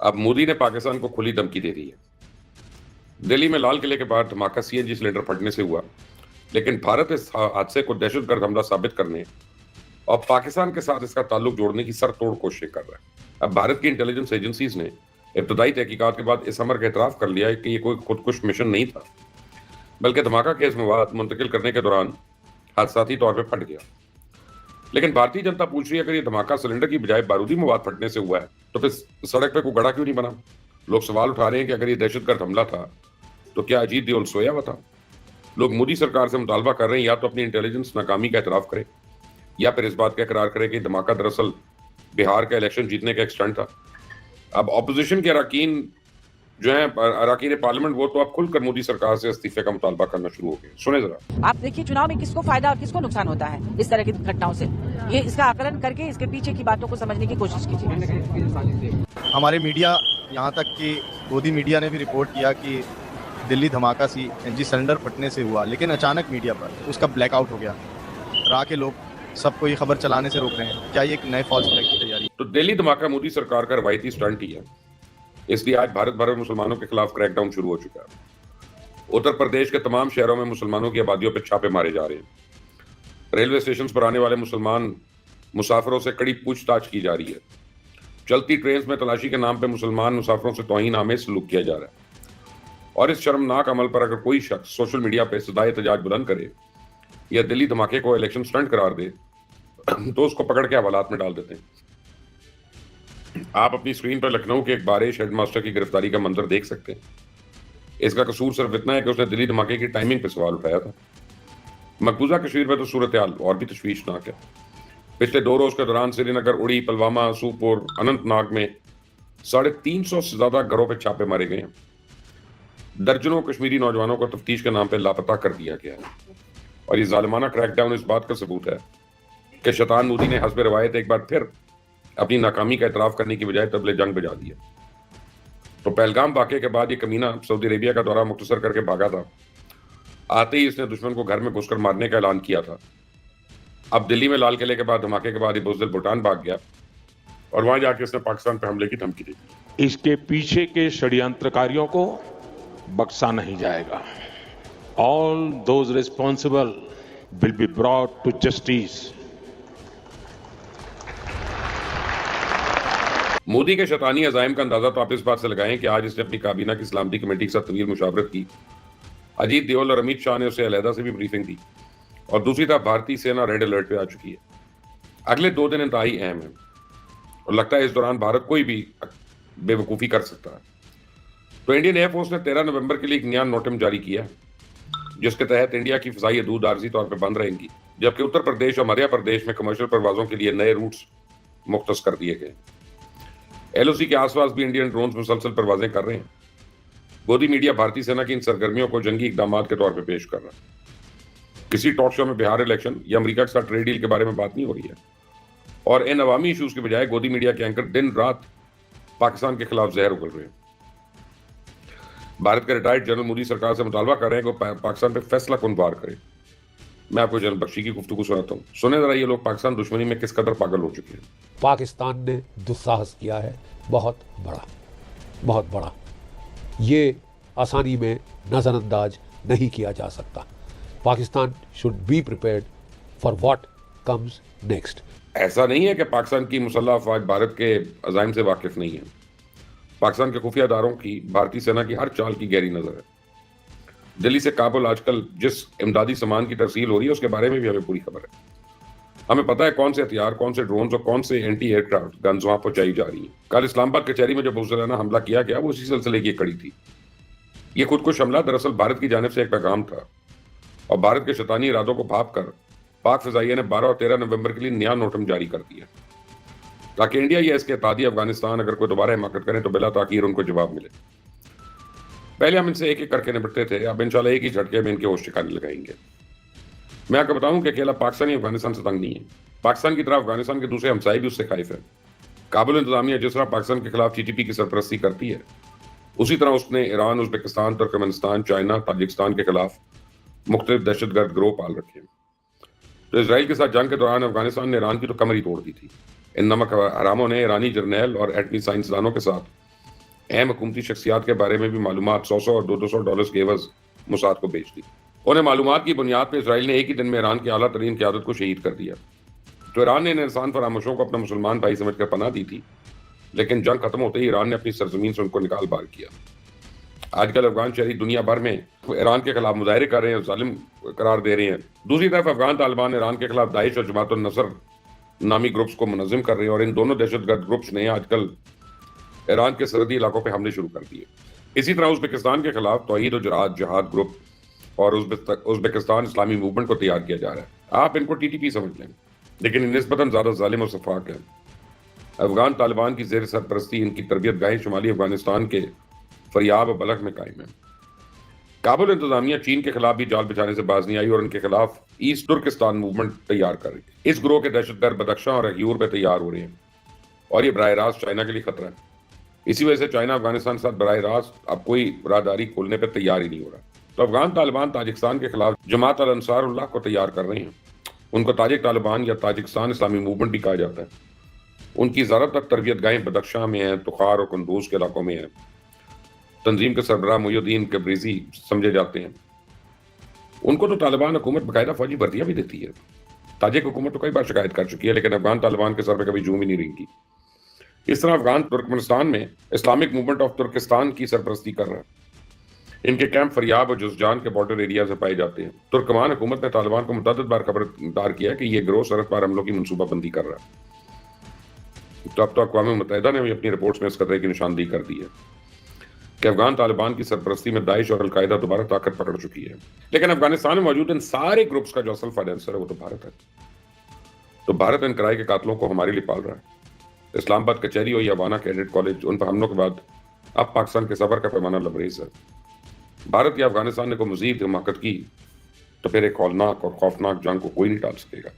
अब मोदी ने पाकिस्तान को खुली धमकी दे दी है। दिल्ली में लाल किले के बाहर धमाका सीएनजी सिलेंडर फटने से हुआ, लेकिन भारत इस हादसे को दहशतगर्द हमला साबित करने और पाकिस्तान के साथ इसका ताल्लुक जोड़ने की सरतोड़ कोशिश कर रहा है। अब भारत की इंटेलिजेंस एजेंसीज ने इब्तदाई तहकीकात के बाद इस अमर का एतराफ कर लिया है कि ये कोई खुदकुश मिशन नहीं था, बल्कि धमाका केस मवाद मुंतकिल करने के दौरान हादसाती तौर पर फट गया। लेकिन भारतीय जनता पूछ रही है, अगर ये धमाका सिलेंडर की बजाय बारूदी मवाद फटने से हुआ है तो फिर सड़क पे कोई गड़ा क्यों नहीं बना? लोग सवाल उठा रहे हैं कि अगर ये दहशतगर्द हमला था तो क्या अजीत डोभाल सोया हुआ था? लोग मोदी सरकार से मुतालबा कर रहे हैं या तो अपनी इंटेलिजेंस नाकामी का एतराफ करे या फिर इस बात का इकरार करे कि धमाका दरअसल बिहार का इलेक्शन जीतने का एक स्टंट था। अब ऑपोजिशन के अरकान जो है अरकान पार्लियामेंट, वो तो अब खुलकर मोदी सरकार से इस्तीफे का मुतालबा करना शुरू हो गए। सुने जरा। आप देखिए चुनाव में किसको फायदा और किसको नुकसान होता है इस तरह की घटनाओं से। ये इसका आकलन करके इसके पीछे की बातों को समझने की कोशिश कीजिए। हमारे मीडिया यहाँ तक कि गोदी मीडिया ने भी रिपोर्ट किया कि दिल्ली धमाका सीएनजी सिलेंडर फटने से हुआ, लेकिन अचानक मीडिया पर उसका ब्लैकआउट हो गया। राह के लोग सबको ये खबर चलाने से रोक रहे हैं। क्या ये एक नए फॉल्स फ्लैग की तैयारी? तो दिल्ली धमाका मोदी सरकार का रवायती स्टंट ही है, इसलिए आज भारत भर में मुसलमानों के खिलाफ क्रैकडाउन शुरू हो चुका है। उत्तर प्रदेश के तमाम शहरों में मुसलमानों की आबादियों पर छापे मारे जा रहे हैं। रेलवे स्टेशन पर आने वाले मुसलमान मुसाफिरों से कड़ी पूछताछ की जा रही है। चलती ट्रेन में तलाशी के नाम पर मुसलमान मुसाफिरों से तौहीन आमेज सलूक किया जा रहा है। और इस शर्मनाक अमल पर अगर कोई शख्स सोशल मीडिया पर सदाए एहतजाज बुलंद करे या दिल्ली धमाके को इलेक्शन स्टंट करार दे तो उसको पकड़ के हवालात में डाल देते हैं। आप अपनी स्क्रीन पर लखनऊ के एक बारिश हेडमास्टर की गिरफ्तारी का मंजर देख सकते हैं। इसका कसूर सिर्फ इतना है कि उसने दिल्ली धमाके की टाइमिंग पर सवाल उठाया था। मकबूजा कश्मीर में तो सूरत हाल और भी तशवीशनाक है। पिछले 2 रोज के दौरान श्रीनगर, उड़ी, पुलवामा, सूपुर, अनंतनाग में 350 से ज्यादा घरों पर छापे मारे गए हैं। दर्जनों कश्मीरी नौजवानों को तफ्तीश के नाम पर लापता कर दिया गया है। और ये जालिमाना क्रैकडाउन इस बात का सबूत है कि शैतान मोदी ने हस्ब रवायत एक बार फिर अपनी नाकामी का एतराफ करने की बजाय तबले जंग बजा दिया। तो पहलगाम वाक़े के बाद ये कमीना सऊदी अरेबिया का दौरा मुख्तसर करके भागा था। आते ही इसने दुश्मन को घर में घुसकर मारने का ऐलान किया था। अब दिल्ली में लाल किले के बाद धमाके के बाद ये बुज़दिल भूटान भाग गया और वहां जाके इसने पाकिस्तान पर हमले की धमकी दी। इसके पीछे के षड्यंत्रकारियों को बख्शा नहीं जाएगा। All those responsible will be brought to justice. Modi के शैतानी अज़ाइम का अंदाजा तो आप इस बात से लगाएं कि आज इसने अपनी काबीना की सलामती कमेटी के साथ तवील मुशावरत की। अजीत डोभाल और अमित शाह ने उसे अलहदा से भी ब्रीफिंग दी और दूसरी तरफ भारतीय सेना रेड अलर्ट पे आ चुकी है। अगले 2 दिन इंतहाई अहम है और लगता है इस दौरान भारत कोई भी बेवकूफ़ी कर सकता है। तो इंडियन एयरफोर्स ने 13 नवंबर के लिए एक नया नोटिम जारी किया, जिसके तहत इंडिया की फ़िज़ाई हदूद आर्जी तौर पर बंद रहेंगी, जबकि उत्तर प्रदेश और मध्य प्रदेश में कमर्शियल परवाज़ों के लिए नए रूट्स मुख्तस कर दिए गए। एलओसी के आसपास भी इंडियन ड्रोन्स मुसलसल परवाजें कर रहे हैं। गोदी मीडिया भारतीय सेना की इन सरगर्मियों को जंगी इकदाम के तौर पर पेश कर रहा है। किसी टॉक शो में बिहार इलेक्शन या अमेरिका के साथ ट्रेड डील के बारे में बात नहीं हो रही है और इन अवामी इशूज़ के बजाय गोदी मीडिया के एंकर दिन रात पाकिस्तान के खिलाफ जहर उगल रहे हैं। भारत के रिटायर्ड जनरल मोदी सरकार से मुतालबा कर रहे हैं कि पाकिस्तान पे फैसला कौन बार करे। मैं आपको जनरल बख्शी की गुफ्तगू सुनाता हूँ। सुने जरा ये लोग पाकिस्तान दुश्मनी में किस कदर पागल हो चुके हैं। पाकिस्तान ने दुस्साहस किया है बहुत बड़ा। ये आसानी में नज़रअंदाज नहीं किया जा सकता। Pakistan should be prepared for what comes next. ऐसा नहीं है कि पाकिस्तान की मुसल्लह अफवाज भारत के अज़ाइम से वाकिफ नहीं है। पाकिस्तान के खुफिया इदारों की भारतीय सेना की हर चाल की गहरी नजर है। दिल्ली से काबुल आजकल जिस इमदादी सामान की तरसील हो रही है उसके बारे में भी हमें पूरी खबर है। हमें पता है कौन से हथियार, कौन से ड्रोन और कौन से एंटी एयरक्राफ्ट गन्स वहां पहुंचाई जा रही हैं। कल इस्लामाबाद कचहरी में जो बुज़दिलाना हमला किया गया वो इसी सिलसिले की कड़ी थी। ये खुदकुश हमला दरअसल भारत की जानिब से एक पैगाम था और भारत के शैतानी इरादों को भाप कर पाक फ़िज़ाइया ने 12 और 13 नवंबर के लिए नया नोटिम जारी कर दिया ताकि इंडिया या इसके इत्तेहादी अफगानिस्तान अगर कोई दोबारा हिमाकत करें तो बिला ताकीर उनको जवाब मिले। पहले हम इनसे एक एक करके निपटते थे, अब इंशाल्लाह एक ही झटके में इनके होश ठिकाने लगाएंगे। मैं आपको बताऊं कि अकेला पाकिस्तान ही अफगानिस्तान से तंग नहीं है। पाकिस्तान की तरह अफगानिस्तान के दूसरे हमसाए भी उससे खाइफ है। काबुल इंतजामिया जिस तरह पाकिस्तान के खिलाफ टीटीपी की सरपरस्ती करती है, उसी तरह उसने Iran, Uzbekistan, Turkmenistan, China, Tajikistan के खिलाफ मुख्तलिफ दहशतगर्द गिरोह पाल रखे हैं। तो इसराइल के साथ जंग के दौरान अफगानिस्तान ने ईरान की तो कमर ही तोड़ दी थी। इन नमक हरामों ने ईरानी जर्नैल और एटमी साइंसदानों के साथ अहम हुकूमती शख्सियात के बारे में भी मालूमात 100 और 200 डॉलर के एवज मोसाद को बेच दी। उन्हें मालूमात की बुनियाद पर इसराइल ने एक ही दिन में ईरान की आला तरीन क़यादत को शहीद कर दिया। तो ईरान ने इन इंसान फरामोशों को अपना मुसलमान भाई समझकर पनाह दी थी, लेकिन जंग खत्म होते ही ईरान ने अपनी सरजमीन से उनको निकाल बार किया। आजकल अफगान शहरी दुनिया भर में ईरान के खिलाफ मुजाहरे कर रहे हैं, जालिम करार दे रहे हैं। दूसरी तरफ अफगान तालिबान ईरान के खिलाफ दाइश और जमात उन नसर नामी ग्रुप्स को मुनज़्ज़म कर रहे हैं और इन दोनों दहशतगर्द ग्रुप्स ने आजकल ईरान के सरहदी इलाकों पर हमले शुरू कर दिए। इसी तरह उज़्बेकिस्तान के खिलाफ तौहीद और जिहाद ग्रुप और उज़्बेकिस्तान इस्लामी मूवमेंट को तैयार किया जा रहा है। आप इनको TTP समझ लें, लेकिन निस्बतन ज़्यादा जालिम और शफाक है। अफगान तालिबान की ज़ेर सरपरस्ती इनकी तरबियत गाहें शुमाली अफगानिस्तान के फरियाब और बलख में कायम है। काबुल इंतजामिया चीन के खिलाफ भी जाल बिछाने से बाज नहीं आई और इनके खिलाफ ईस्ट तुर्किस्तान मूवमेंट तैयार कर रही है। इस ग्रोह के दहशतगर्द बदख्शां और अग्यूर में तैयार हो रहे हैं और ये बराह रास्त चाइना के लिए खतरा है। इसी वजह से चाइना अफगानिस्तान के साथ बराह रास्त अब कोई राहदारी खोलने पर तैयार ही नहीं हो रहा। तो अफगान तालिबान ताजिकिस्तान के खिलाफ जमात अल अंसारुल्लाह को तैयार कर रहे हैं। उनको ताजिक तालिबान या ताजिकिस्तान इस्लामी मूवमेंट भी कहा जाता है। उनकी ज़्यादातर तरबियत गाहें बदख्शां में हैं, तुखार और कुंदूज के इलाकों में हैं। तंजीम के सरबराह मुहिउद्दीन कब्रिज़ी समझे जाते हैं। उनको तो तालिबान हुकूमत बाकायदा फौजी वर्दियाँ भी देती है। ताजिक हुकूमत तो कई बार शिकायत कर चुकी है, लेकिन अफगान तालिबान के सर पर कभी जूं भी नहीं रेंगी। इस तरह अफगान तुर्कमेनिस्तान में इस्लामिक मूवमेंट ऑफ तुर्किस्तान की सरपरस्ती कर रहा है। इनके कैंप फरियाब और जुज़जान के बॉर्डर एरिया से पाए जाते हैं। तुर्कमान हुकूमत ने तालिबान को मुतअद्दिद बार खबरदार किया कि यह गिरोह सरहद पार हमलों की मनसूबाबंदी कर रहा है। तो अब तो अक़वाम मुत्तहिदा ने भी अपनी रिपोर्ट्स में इस खतरे की निशानदेही कर दी है कि अफगान तालिबान की सरपरस्ती में दाइश और अलकायदा दोबारा ताकत पकड़ चुकी है। लेकिन अफगानिस्तान में मौजूद इन सारे ग्रुप्स का जो असल फाइनेंसर है वो तो भारत है। तो भारत इन किराए के कातलों को हमारे लिए पाल रहा है। इस्लामाबाद कचहरी और यावाना कैडेट कॉलेज, उन पर हमलों के बाद अब पाकिस्तान के सबर का पैमाना लबरेज है। भारत या अफगानिस्तान ने को मजीद हिमाकत की तो फिर एक हौलनाक और खौफनाक जंग को कोई नहीं टाल सकेगा।